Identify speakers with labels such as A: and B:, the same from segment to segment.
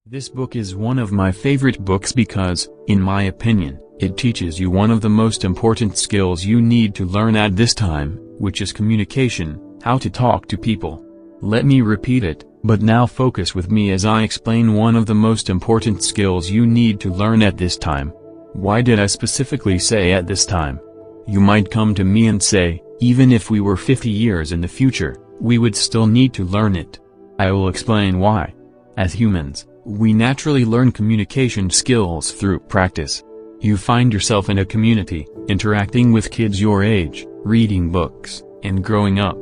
A: This book is one of my favorite books because, in my opinion, it teaches you one of the most important skills you need to learn at this time, which is communication, how to talk to people. Let me repeat it, but now focus with me as I explain one of the most important skills you need to learn at this time. Why did I specifically say at this time? You might come to me and say, even if we were 50 years in the future, we would still need to learn it. I will explain why. As humans, we naturally learn communication skills through practice. You find yourself in a community, interacting with kids your age, reading books, and growing up.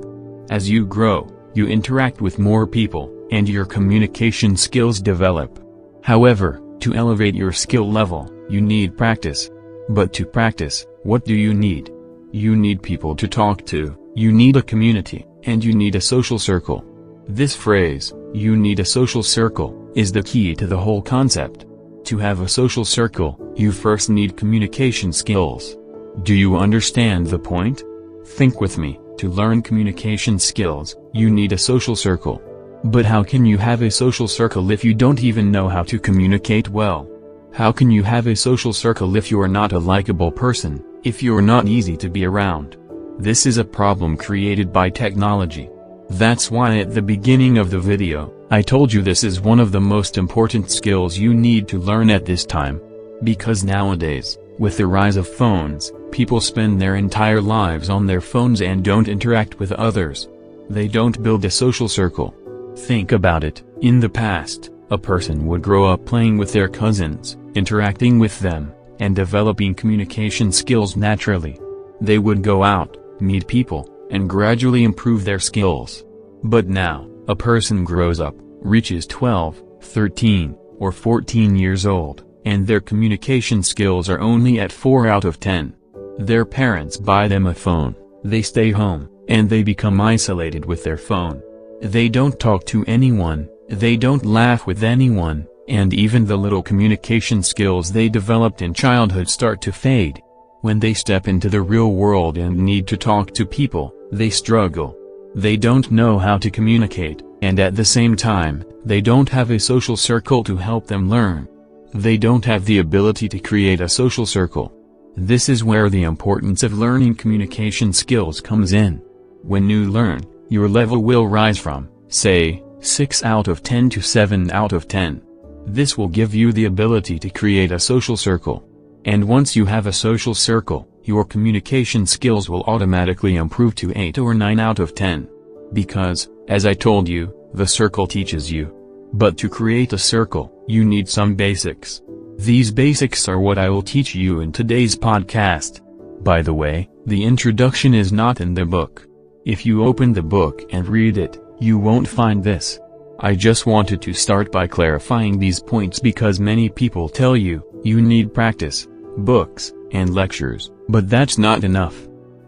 A: As you grow, you interact with more people, and your communication skills develop. However, to elevate your skill level, you need practice. But to practice, what do you need? You need people to talk to, you need a community, and you need a social circle. This phrase, you need a social circle, is the key to the whole concept. To have a social circle, you first need communication skills. Do you understand the point? Think with me, to learn communication skills, you need a social circle. But how can you have a social circle if you don't even know how to communicate well? How can you have a social circle if you are not a likable person, if you are not easy to be around? This is a problem created by technology. That's why at the beginning of the video, I told you this is one of the most important skills you need to learn at this time. Because nowadays, with the rise of phones, people spend their entire lives on their phones and don't interact with others. They don't build a social circle. Think about it, in the past, a person would grow up playing with their cousins, interacting with them, and developing communication skills naturally. They would go out, meet people, and gradually improve their skills. But now, a person grows up, reaches 12, 13, or 14 years old, and their communication skills are only at 4 out of 10. Their parents buy them a phone, they stay home, and they become isolated with their phone. They don't talk to anyone, they don't laugh with anyone, and even the little communication skills they developed in childhood start to fade. When they step into the real world and need to talk to people, they struggle. They don't know how to communicate, and at the same time, they don't have a social circle to help them learn. They don't have the ability to create a social circle. This is where the importance of learning communication skills comes in. When you learn, your level will rise from, say, 6 out of 10 to 7 out of 10. This will give you the ability to create a social circle. And once you have a social circle, your communication skills will automatically improve to 8 or 9 out of 10. Because, as I told you, the circle teaches you. But to create a circle, you need some basics. These basics are what I will teach you in today's podcast. By the way, the introduction is not in the book. If you open the book and read it, you won't find this. I just wanted to start by clarifying these points because many people tell you, you need practice, books, and lectures, but that's not enough.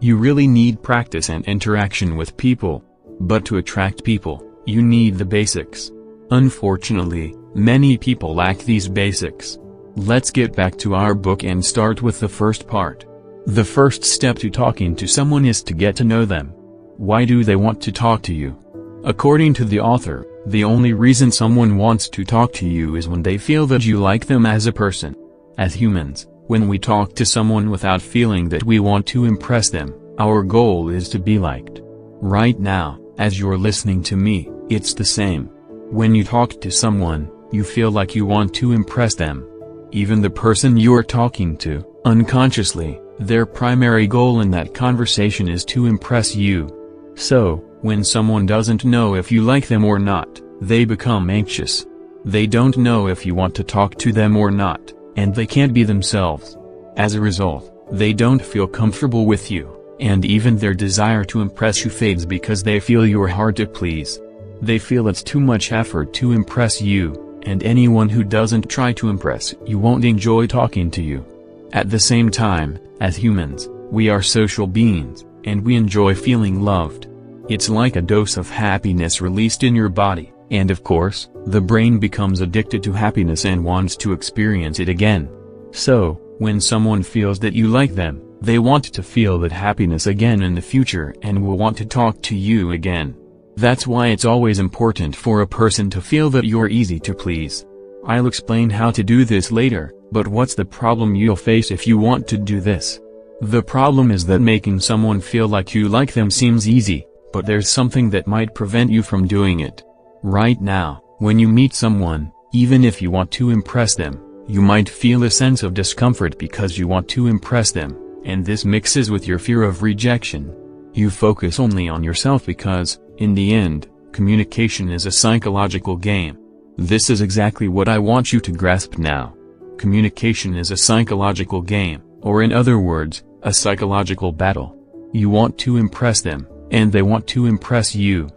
A: You really need practice and interaction with people. But to attract people, you need the basics. Unfortunately, many people lack these basics. Let's get back to our book and start with the first part. The first step to talking to someone is to get to know them. Why do they want to talk to you? According to the author, the only reason someone wants to talk to you is when they feel that you like them as a person. As humans, when we talk to someone without feeling that we want to impress them, our goal is to be liked. Right now, as you're listening to me, it's the same. When you talk to someone, you feel like you want to impress them. Even the person you're talking to, unconsciously, their primary goal in that conversation is to impress you. So, when someone doesn't know if you like them or not, they become anxious. They don't know if you want to talk to them or not, and they can't be themselves. As a result, they don't feel comfortable with you, and even their desire to impress you fades because they feel you're hard to please. They feel it's too much effort to impress you, and anyone who doesn't try to impress you won't enjoy talking to you. At the same time, as humans, we are social beings, and we enjoy feeling loved. It's like a dose of happiness released in your body, and of course, the brain becomes addicted to happiness and wants to experience it again. So, when someone feels that you like them, they want to feel that happiness again in the future and will want to talk to you again. That's why it's always important for a person to feel that you're easy to please. I'll explain how to do this later, but what's the problem you'll face if you want to do this? The problem is that making someone feel like you like them seems easy, but there's something that might prevent you from doing it. Right now, when you meet someone, even if you want to impress them, you might feel a sense of discomfort because you want to impress them, and this mixes with your fear of rejection. You focus only on yourself because, in the end, communication is a psychological game. This is exactly what I want you to grasp now. Communication is a psychological game, or in other words, a psychological battle. You want to impress them, and they want to impress you.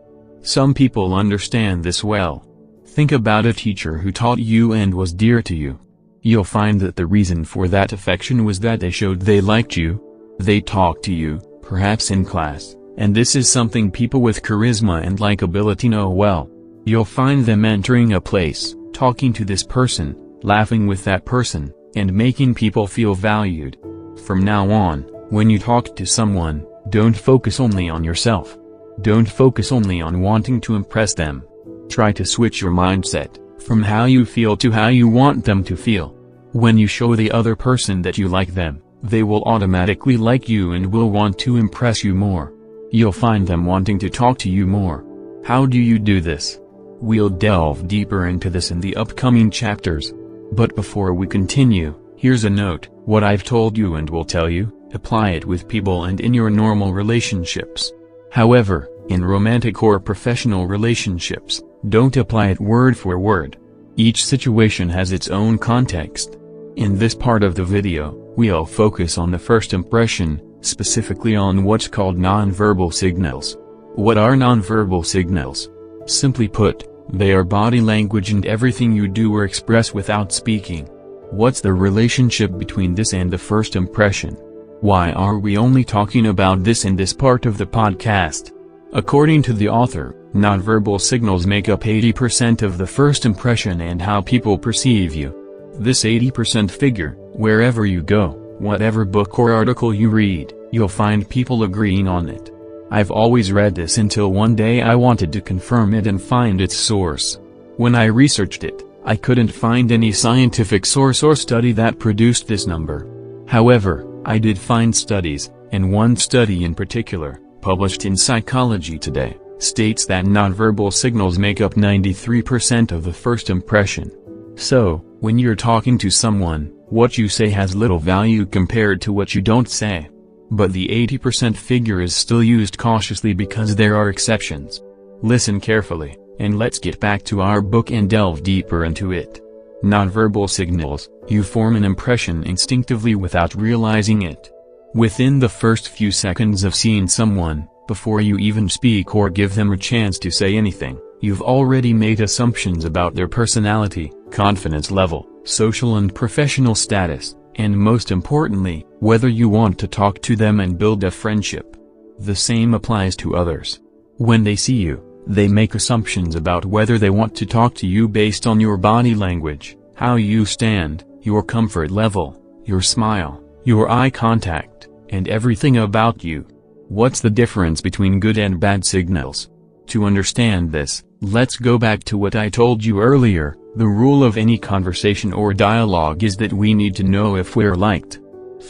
A: Some people understand this well. Think about a teacher who taught you and was dear to you. You'll find that the reason for that affection was that they showed they liked you. They talked to you, perhaps in class, and this is something people with charisma and likability know well. You'll find them entering a place, talking to this person, laughing with that person, and making people feel valued. From now on, when you talk to someone, don't focus only on yourself. Don't focus only on wanting to impress them. Try to switch your mindset from how you feel to how you want them to feel. When you show the other person that you like them, they will automatically like you and will want to impress you more. You'll find them wanting to talk to you more. How do you do this? We'll delve deeper into this in the upcoming chapters. But before we continue, here's a note: what I've told you and will tell you, apply it with people and in your normal relationships. However, in romantic or professional relationships, don't apply it word for word. Each situation has its own context. In this part of the video, we'll focus on the first impression, specifically on what's called nonverbal signals. What are nonverbal signals? Simply put, they are body language and everything you do or express without speaking. What's the relationship between this and the first impression? Why are we only talking about this in this part of the podcast? According to the author, nonverbal signals make up 80% of the first impression and how people perceive you. This 80% figure, wherever you go, whatever book or article you read, you'll find people agreeing on it. I've always read this until one day I wanted to confirm it and find its source. When I researched it, I couldn't find any scientific source or study that produced this number. However, I did find studies, and one study in particular, published in Psychology Today, states that nonverbal signals make up 93% of the first impression. So, when you're talking to someone, what you say has little value compared to what you don't say. But the 80% figure is still used cautiously because there are exceptions. Listen carefully, and let's get back to our book and delve deeper into it. Nonverbal signals: you form an impression instinctively without realizing it. Within the first few seconds of seeing someone, before you even speak or give them a chance to say anything, you've already made assumptions about their personality, confidence level, social and professional status, and most importantly, whether you want to talk to them and build a friendship. The same applies to others. When they see you, they make assumptions about whether they want to talk to you based on your body language, how you stand, your comfort level, your smile, your eye contact, and everything about you. What's the difference between good and bad signals? To understand this, let's go back to what I told you earlier. The rule of any conversation or dialogue is that we need to know if we're liked.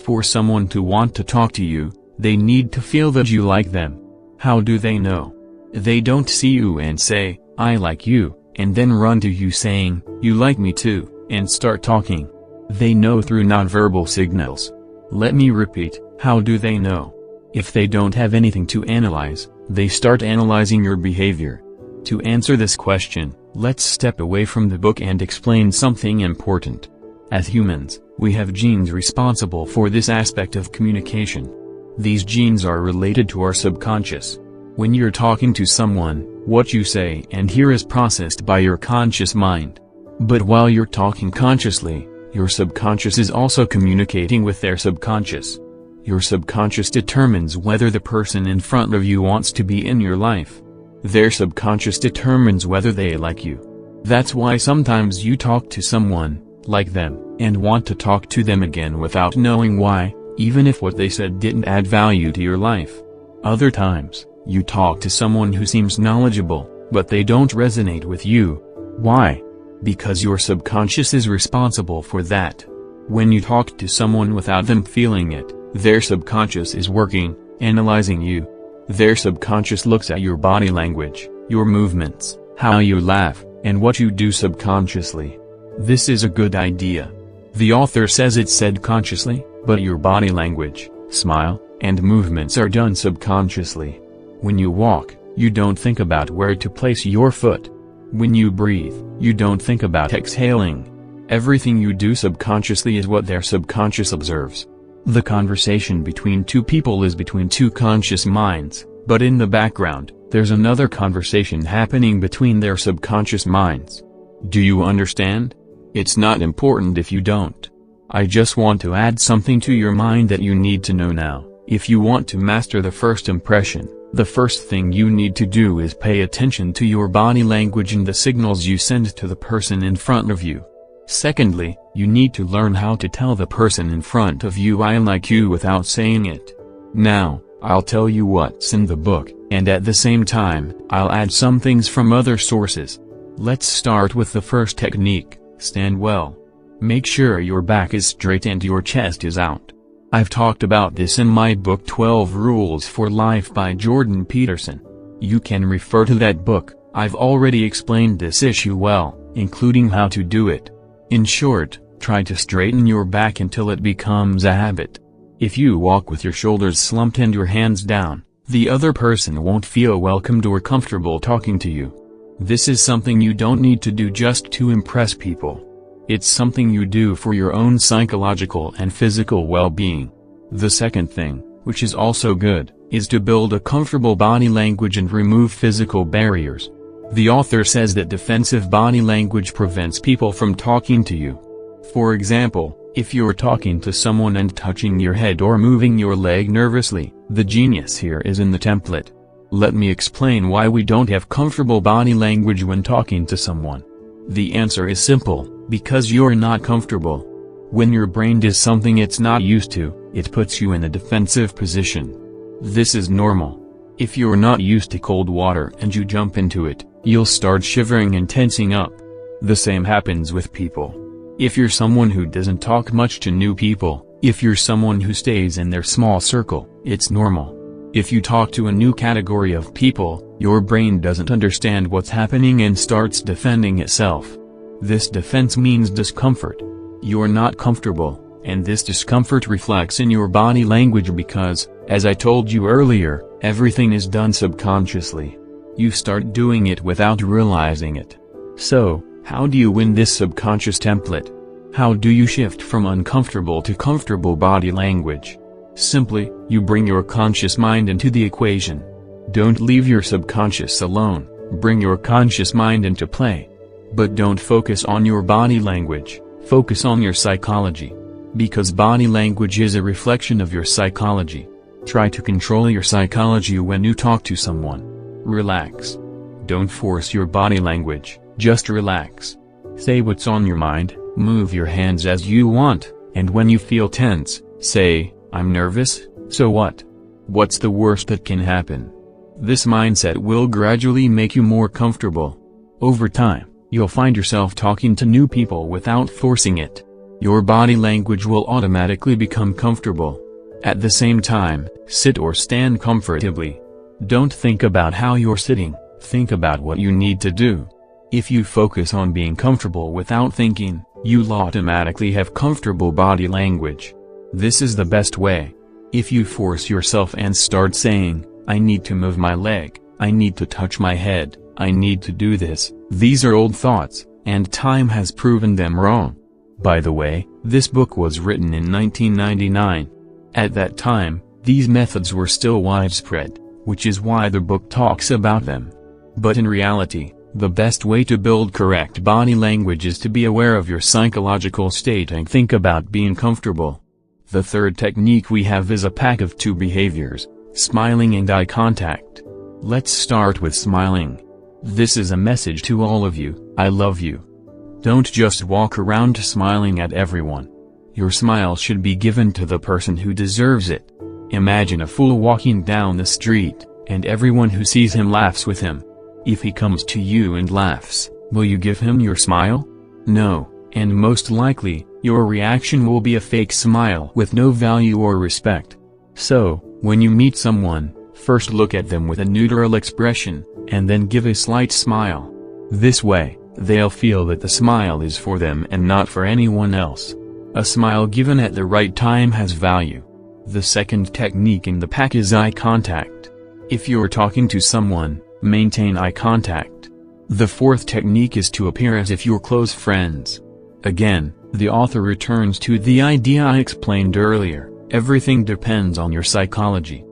A: For someone to want to talk to you, they need to feel that you like them. How do they know? They don't see you and say, "I like you," and then run to you saying, "You like me too," and start talking. They know through nonverbal signals. Let me repeat, how do they know? If they don't have anything to analyze, they start analyzing your behavior. To answer this question, let's step away from the book and explain something important. As humans, we have genes responsible for this aspect of communication. These genes are related to our subconscious. When you're talking to someone, what you say and hear is processed by your conscious mind. But while you're talking consciously, your subconscious is also communicating with their subconscious. Your subconscious determines whether the person in front of you wants to be in your life. Their subconscious determines whether they like you. That's why sometimes you talk to someone, like them, and want to talk to them again without knowing why, even if what they said didn't add value to your life. Other times, you talk to someone who seems knowledgeable, but they don't resonate with you. Why? because your subconscious is responsible for that. When you talk to someone without them feeling it, their subconscious is working, analyzing you. Their subconscious looks at your body language, your movements, how you laugh, and what you do subconsciously. This is a good idea. The author says it's said consciously, but your body language, smile, and movements are done subconsciously. When you walk, you don't think about where to place your foot. When you breathe, you don't think about exhaling. Everything you do subconsciously is what their subconscious observes. The conversation between two people is between two conscious minds, but in the background, there's another conversation happening between their subconscious minds. Do you understand? It's not important if you don't. I just want to add something to your mind that you need to know now. If you want to master the first impression, the first thing you need to do is pay attention to your body language and the signals you send to the person in front of you. Secondly, you need to learn how to tell the person in front of you "I like you" without saying it. Now, I'll tell you what's in the book, and at the same time, I'll add some things from other sources. Let's start with the first technique: stand well. Make sure your back is straight and your chest is out. I've talked about this in my book 12 Rules for Life by Jordan Peterson. You can refer to that book. I've already explained this issue well, including how to do it. In short, try to straighten your back until it becomes a habit. If you walk with your shoulders slumped and your hands down, the other person won't feel welcomed or comfortable talking to you. This is something you don't need to do just to impress people. It's something you do for your own psychological and physical well-being. The second thing, which is also good, is to build a comfortable body language and remove physical barriers. The author says that defensive body language prevents people from talking to you. For example, if you're talking to someone and touching your head or moving your leg nervously, the genius here is in the template. Let me explain why we don't have comfortable body language when talking to someone. The answer is simple: because you're not comfortable. When your brain does something it's not used to, it puts you in a defensive position. This is normal. If you're not used to cold water and you jump into it, you'll start shivering and tensing up. The same happens with people. If you're someone who doesn't talk much to new people, if you're someone who stays in their small circle, it's normal. If you talk to a new category of people, your brain doesn't understand what's happening and starts defending itself. This defense means discomfort. You're not comfortable, and this discomfort reflects in your body language because, as I told you earlier, everything is done subconsciously. You start doing it without realizing it. So, how do you win this subconscious template? How do you shift from uncomfortable to comfortable body language? Simply, you bring your conscious mind into the equation. Don't leave your subconscious alone, bring your conscious mind into play. But don't focus on your body language, focus on your psychology. Because body language is a reflection of your psychology. Try to control your psychology when you talk to someone. Relax. Don't force your body language, just relax. Say what's on your mind, move your hands as you want, and when you feel tense, say, "I'm nervous, so what? What's the worst that can happen?" This mindset will gradually make you more comfortable. Over time, you'll find yourself talking to new people without forcing it. Your body language will automatically become comfortable. At the same time, sit or stand comfortably. Don't think about how you're sitting, think about what you need to do. If you focus on being comfortable without thinking, you'll automatically have comfortable body language. This is the best way. If you force yourself and start saying, "I need to move my leg, I need to touch my head, I need to do this," these are old thoughts, and time has proven them wrong. By the way, this book was written in 1999. At that time, these methods were still widespread, which is why the book talks about them. But in reality, the best way to build correct body language is to be aware of your psychological state and think about being comfortable. The third technique we have is a pack of two behaviors: smiling and eye contact. Let's start with smiling. This is a message to all of you: I love you. Don't just walk around smiling at everyone. Your smile should be given to the person who deserves it. Imagine a fool walking down the street, and everyone who sees him laughs with him. If he comes to you and laughs, Will you give him your smile? No, and most likely, your reaction will be a fake smile with no value or respect. So, when you meet someone, first look at them with a neutral expression, and then give a slight smile. This way, they'll feel that the smile is for them and not for anyone else. A smile given at the right time has value. The second technique in the pack is eye contact. If you're talking to someone, maintain eye contact. The fourth technique is to appear as if you're close friends. Again, the author returns to the idea I explained earlier, everything depends on your psychology.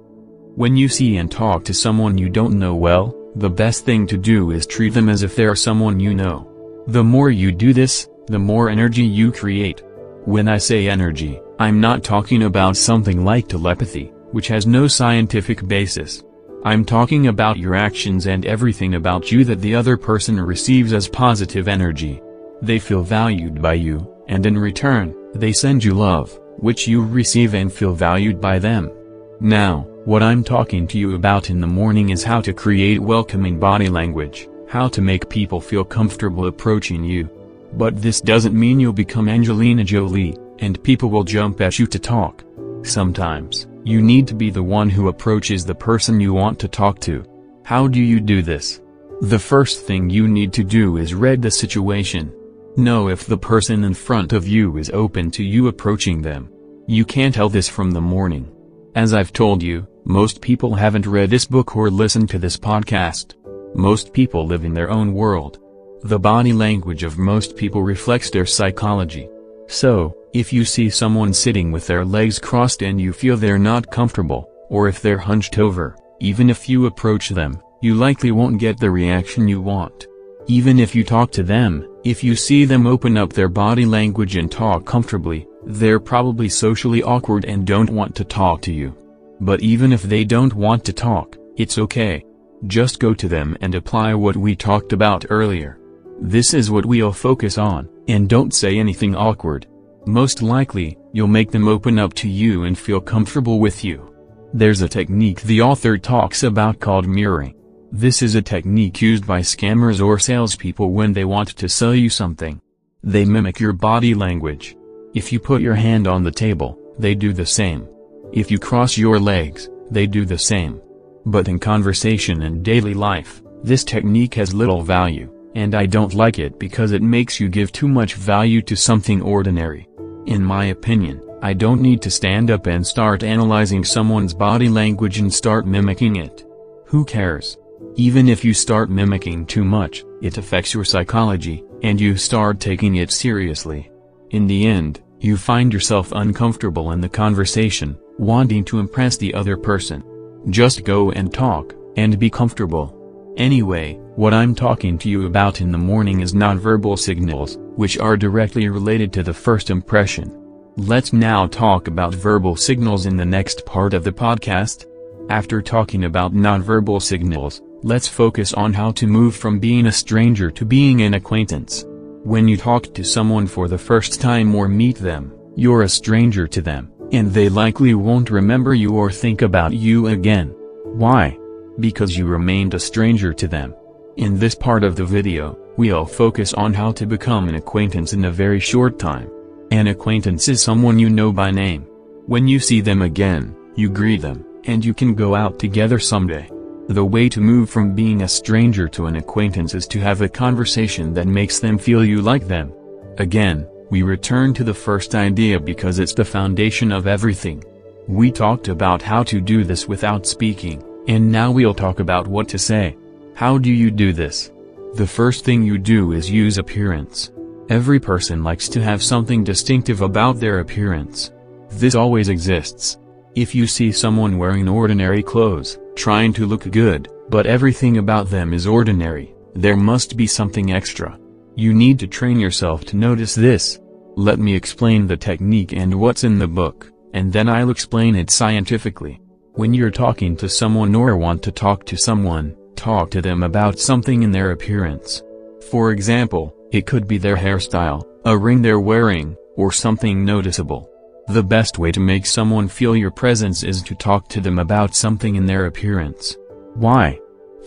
A: When you see and talk to someone you don't know well, the best thing to do is treat them as if they're someone you know. The more you do this, the more energy you create. When I say energy, I'm not talking about something like telepathy, which has no scientific basis. I'm talking about your actions and everything about you that the other person receives as positive energy. They feel valued by you, and in return, they send you love, which you receive and feel valued by them. Now, what I'm talking to you about in the morning is how to create welcoming body language, how to make people feel comfortable approaching you. But this doesn't mean you'll become Angelina Jolie, and people will jump at you to talk. Sometimes, you need to be the one who approaches the person you want to talk to. How do you do this? The first thing you need to do is read the situation. Know if the person in front of you is open to you approaching them. You can't tell this from the morning. As I've told you, most people haven't read this book or listened to this podcast. Most people live in their own world. The body language of most people reflects their psychology. So, if you see someone sitting with their legs crossed and you feel they're not comfortable, or if they're hunched over, even if you approach them, you likely won't get the reaction you want. Even if you talk to them, if you see them open up their body language and talk comfortably, they're probably socially awkward and don't want to talk to you. But even if they don't want to talk, it's okay. Just go to them and apply what we talked about earlier. This is what we'll focus on, and don't say anything awkward. Most likely, you'll make them open up to you and feel comfortable with you. There's a technique the author talks about called mirroring. This is a technique used by scammers or salespeople when they want to sell you something. They mimic your body language. If you put your hand on the table, they do the same. If you cross your legs, they do the same. But in conversation and daily life, this technique has little value, and I don't like it because it makes you give too much value to something ordinary. In my opinion, I don't need to stand up and start analyzing someone's body language and start mimicking it. Who cares? Even if you start mimicking too much, it affects your psychology, and you start taking it seriously. In the end, you find yourself uncomfortable in the conversation, wanting to impress the other person. Just go and talk, and be comfortable. Anyway, what I'm talking to you about in the morning is nonverbal signals, which are directly related to the first impression. Let's now talk about verbal signals in the next part of the podcast. After talking about nonverbal signals, let's focus on how to move from being a stranger to being an acquaintance. When you talk to someone for the first time or meet them, you're a stranger to them, and they likely won't remember you or think about you again. Why? Because you remained a stranger to them. In this part of the video, we'll focus on how to become an acquaintance in a very short time. An acquaintance is someone you know by name. When you see them again, you greet them, and you can go out together someday. The way to move from being a stranger to an acquaintance is to have a conversation that makes them feel you like them. Again, we return to the first idea because it's the foundation of everything. We talked about how to do this without speaking, and now we'll talk about what to say. How do you do this? The first thing you do is use appearance. Every person likes to have something distinctive about their appearance. This always exists. If you see someone wearing ordinary clothes, trying to look good, but everything about them is ordinary, there must be something extra. You need to train yourself to notice this. Let me explain the technique and what's in the book, and then I'll explain it scientifically. When you're talking to someone or want to talk to someone, talk to them about something in their appearance. For example, it could be their hairstyle, a ring they're wearing, or something noticeable. The best way to make someone feel your presence is to talk to them about something in their appearance. Why?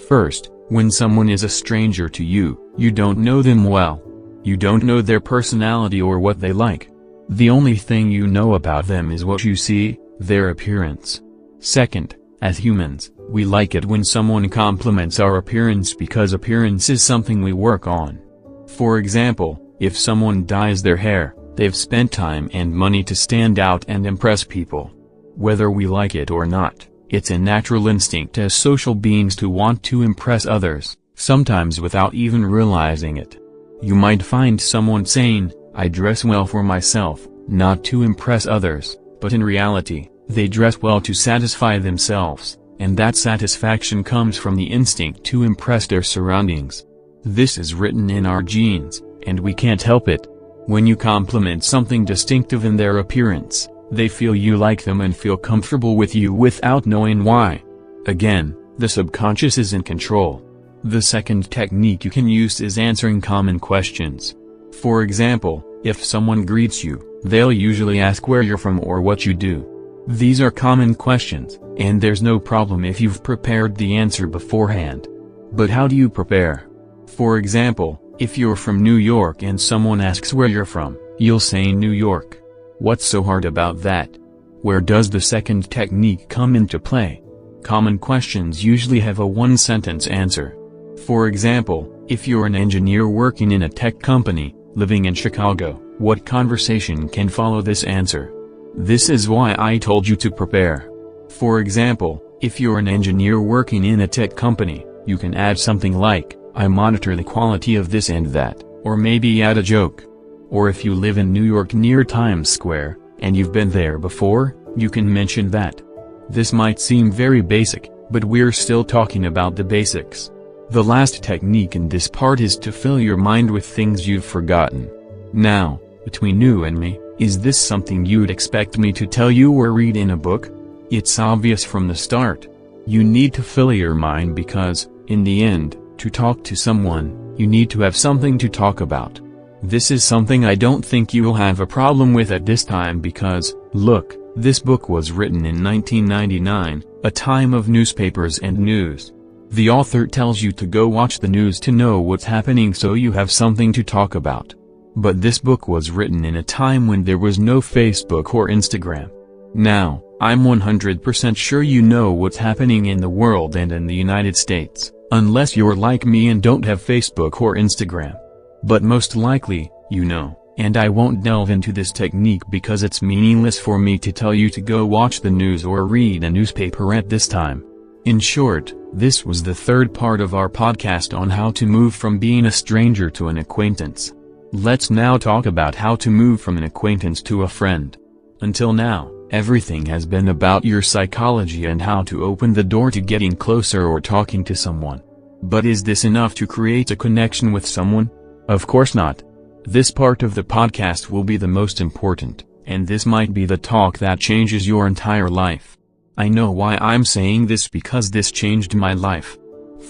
A: First, When someone is a stranger to you, you don't know them well. You don't know their personality or what they like. The only thing you know about them is what you see, their appearance. Second, as humans, we like it when someone compliments our appearance because appearance is something we work on. For example, if someone dyes their hair, they've spent time and money to stand out and impress people. Whether we like it or not, it's a natural instinct as social beings to want to impress others, sometimes without even realizing it. You might find someone saying, "I dress well for myself, not to impress others," but in reality, they dress well to satisfy themselves, and that satisfaction comes from the instinct to impress their surroundings. This is written in our genes, and we can't help it. When you compliment something distinctive in their appearance, they feel you like them and feel comfortable with you without knowing why. Again, the subconscious is in control. The second technique you can use is answering common questions. For example, if someone greets you, they'll usually ask where you're from or what you do. These are common questions, and there's no problem if you've prepared the answer beforehand. But how do you prepare? For example, if you're from New York and someone asks where you're from, you'll say New York. What's so hard about that? Where does the second technique come into play? Common questions usually have a one-sentence answer. For example, if you're an engineer working in a tech company, living in Chicago, what conversation can follow this answer? This is why I told you to prepare. For example, if you're an engineer working in a tech company, you can add something like, "I monitor the quality of this and that," or maybe add a joke. Or if you live in New York near Times Square, and you've been there before, you can mention that. This might seem very basic, but we're still talking about the basics. The last technique in this part is to fill your mind with things you've forgotten. Now, between you and me, is this something you'd expect me to tell you or read in a book? It's obvious from the start. You need to fill your mind because, in the end, to talk to someone, you need to have something to talk about. This is something I don't think you'll have a problem with at this time because, look, this book was written in 1999, a time of newspapers and news. The author tells you to go watch the news to know what's happening so you have something to talk about. But this book was written in a time when there was no Facebook or Instagram. Now, I'm 100% sure you know what's happening in the world and in the United States, unless you're like me and don't have Facebook or Instagram. But most likely, you know, and I won't delve into this technique because it's meaningless for me to tell you to go watch the news or read a newspaper at this time. In short, this was the third part of our podcast on how to move from being a stranger to an acquaintance. Let's now talk about how to move from an acquaintance to a friend. Until now, everything has been about your psychology and how to open the door to getting closer or talking to someone. But is this enough to create a connection with someone? Of course not. This part of the podcast will be the most important, and this might be the talk that changes your entire life. I know why I'm saying this because this changed my life.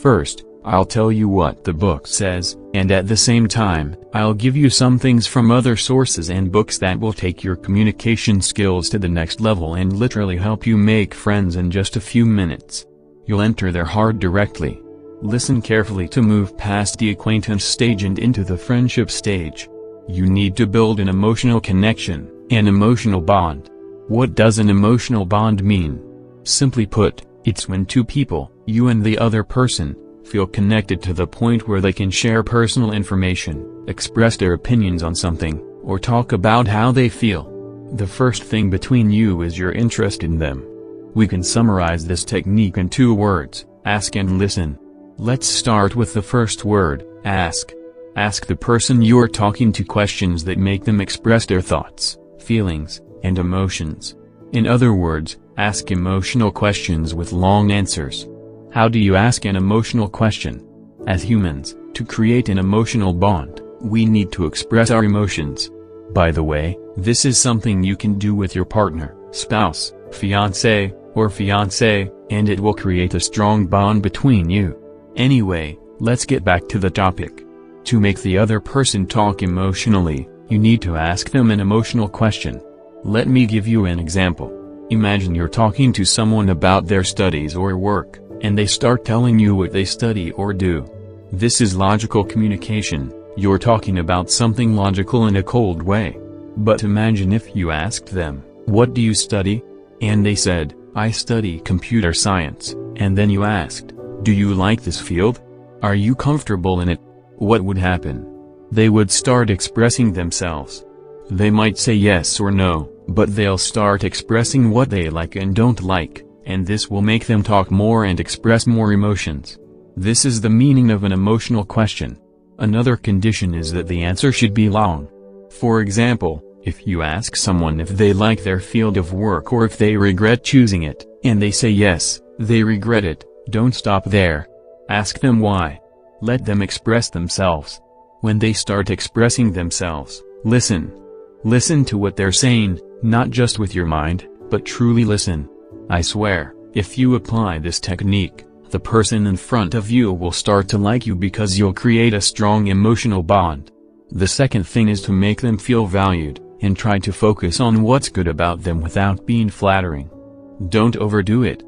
A: First, I'll tell you what the book says, and at the same time, I'll give you some things from other sources and books that will take your communication skills to the next level and literally help you make friends in just a few minutes. You'll enter their heart directly. Listen carefully to move past the acquaintance stage and into the friendship stage. You need to build an emotional connection, an emotional bond. What does an emotional bond mean? Simply put, it's when two people, you and the other person, feel connected to the point where they can share personal information, express their opinions on something, or talk about how they feel. The first thing between you is your interest in them. We can summarize this technique in 2 words, ask and listen. Let's start with the first word, ask. Ask the person you're talking to questions that make them express their thoughts, feelings, and emotions. In other words, ask emotional questions with long answers. How do you ask an emotional question? As humans, to create an emotional bond, we need to express our emotions. By the way, this is something you can do with your partner, spouse, fiancé, or fiancée, and it will create a strong bond between you. Anyway, let's get back to the topic. To make the other person talk emotionally, you need to ask them an emotional question. Let me give you an example. Imagine you're talking to someone about their studies or work, and they start telling you what they study or do. This is logical communication. You're talking about something logical in a cold way. But imagine if you asked them, "What do you study?" And they said, "I study computer science," and then you asked, "Do you like this field? Are you comfortable in it?" What would happen? They would start expressing themselves. They might say yes or no, but they'll start expressing what they like and don't like, and this will make them talk more and express more emotions. This is the meaning of an emotional question. Another condition is that the answer should be long. For example, if you ask someone if they like their field of work or if they regret choosing it, and they say yes, they regret it, don't stop there. Ask them why. Let them express themselves. When they start expressing themselves, listen. Listen to what they're saying, not just with your mind, but truly listen. I swear, if you apply this technique, the person in front of you will start to like you because you'll create a strong emotional bond. The second thing is to make them feel valued, and try to focus on what's good about them without being flattering. Don't overdo it.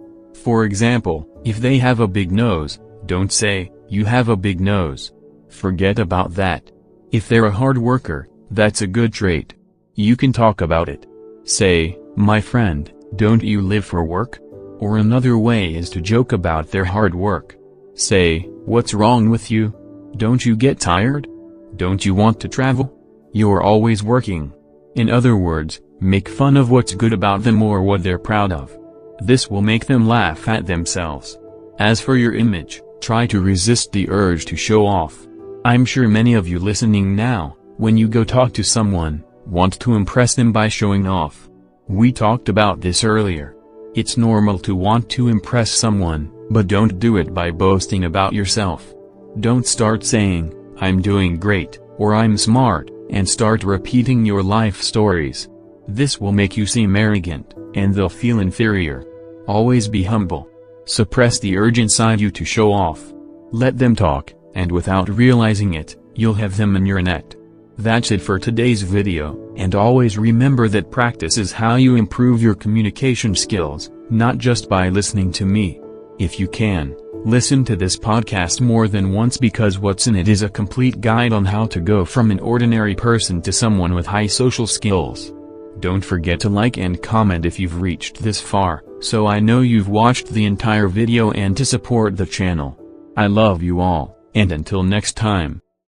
A: For example, if they have a big nose, don't say, "You have a big nose." Forget about that. If they're a hard worker, that's a good trait. You can talk about it. Say, "My friend, don't you live for work?" Or another way is to joke about their hard work. Say, "What's wrong with you? Don't you get tired? Don't you want to travel? You're always working." In other words, make fun of what's good about them or what they're proud of. This will make them laugh at themselves. As for your image, try to resist the urge to show off. I'm sure many of you listening now, when you go talk to someone, want to impress them by showing off. We talked about this earlier. It's normal to want to impress someone, but don't do it by boasting about yourself. Don't start saying, "I'm doing great," or "I'm smart," and start repeating your life stories. This will make you seem arrogant, and they'll feel inferior. Always be humble. Suppress the urge inside you to show off. Let them talk, and without realizing it, you'll have them in your net. That's it for today's video, and always remember that practice is how you improve your communication skills, not just by listening to me. If you can, listen to this podcast more than once because what's in it is a complete guide on how to go from an ordinary person to someone with high social skills. Don't forget to like and comment if you've reached this far, so I know you've watched the entire video and to support the channel. I love you all, and until next time.